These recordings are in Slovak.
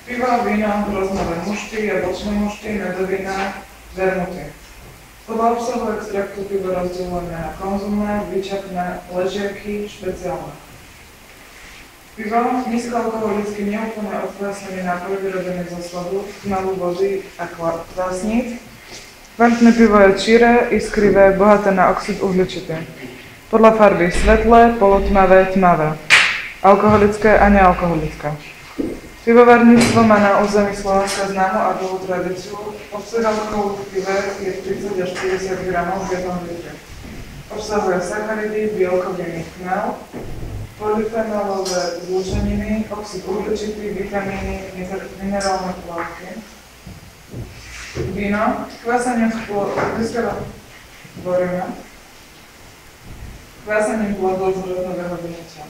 Pivo, víno, rôznorodé mušty, jablčné mušty, medovína, vermuty. Podľa obsahu extraktu pivo rozdelené na konzumné, výčapné, ležiaky, špeciálne. Pivo, nízkoalkoholický neúplne odkvasnený nápoj vyrobený zo sladu, tmavu vody a kvásnic. Kvalitné pivo je čiré, iskrivé, bohaté na oxid uhličitý. Podľa farby svetlé, polotmavé, tmavé. Alkoholické a nealkoholické. Pivovarníctvo má na území Slovenska známu a dlhú tradíciu. Obsah alkoholu v pive je 30 až 50 gramov v 1 litre. Obsahuje sacharidy, bielkoviny, chmel, polyfenolové zlúčeniny, oxid uhličitý, vitamíny, minerálne látky. Víno, kvásaním plodov z rôznového viniča.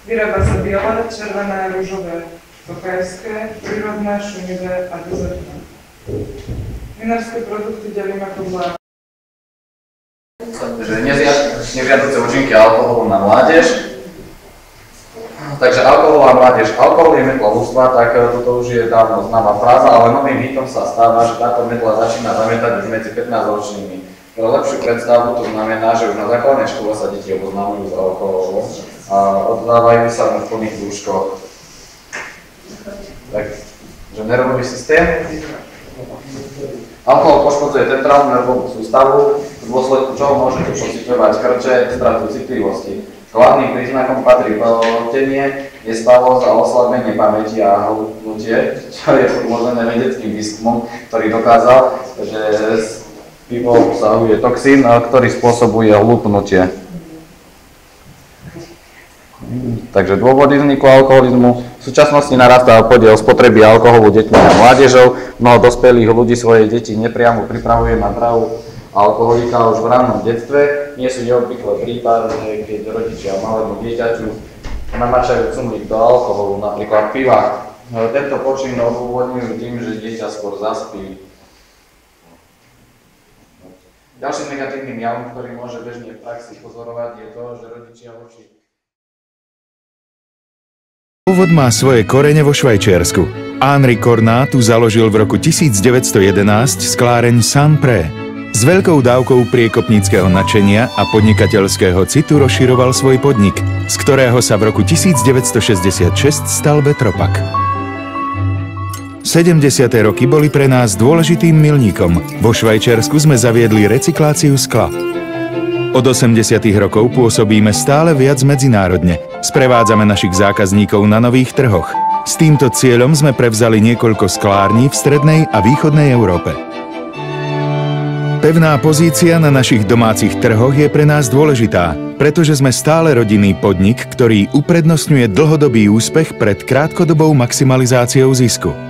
Vyrába sa biele, červené, ružové, tokajské, prírodné, šumivé a dezertné. Vinárske produkty delíme podľa nežiaduce účinky alkoholu na mládež. Takže alkohol a mládež. Alkohol je metla ľudstva, tak toto už je dávno známa fráza, ale novým hitom sa stáva, že táto metla začína zamietať už medzi 15-ročnými. Pre lepšiu predstavu to znamená, že už na základnej škole sa deti oboznamujú s alkoholom a oddávajú sa mu v plných dúškoch. Takže nervový systém. Alkohol poškodzuje centrálnu nervovú sústavu, v dôsledku čoho môžete pociťovať krče, stratu citlivosti. Hlavným príznakom patrí pohortenie, nespravosť a oslabenie pamäti a hĺbnutie, čo je podložené vedeckým výskumom, ktorý dokázal, že pivo obsahuje toxín, ktorý spôsobuje hĺbnutie. Takže dôvody vzniku alkoholizmu. V súčasnosti narastá podiel spotreby alkoholu deťmi a mládežou. Mnoho dospelých ľudí svoje deti nepriamo pripravuje na drahu alkoholika už v rannom detstve. Nie sú neobvyklé prípady, keď rodičia malému dieťaťu namačajú cumlík do alkoholu, napríklad piva. Tento počin odôvodňujú tým, že dieťa skôr zaspí. Ďalším negatívnym javom, ktorý môže bežne v praxi pozorovať, je to, že rodičia voči Pôvod má svoje korene vo Švajčiarsku. Henri Cornat tu založil v roku 1911 skláreň Saint-Pré. S veľkou dávkou priekopníckeho nadšenia a podnikateľského citu rozširoval svoj podnik, z ktorého sa v roku 1966 stal Vetropak. 70. roky boli pre nás dôležitým milníkom. Vo Švajčiarsku sme zaviedli recykláciu skla. Od 80. rokov pôsobíme stále viac medzinárodne. Sprevádzame našich zákazníkov na nových trhoch. S týmto cieľom sme prevzali niekoľko sklární v strednej a východnej Európe. Pevná pozícia na našich domácich trhoch je pre nás dôležitá, pretože sme stále rodinný podnik, ktorý uprednostňuje dlhodobý úspech pred krátkodobou maximalizáciou zisku.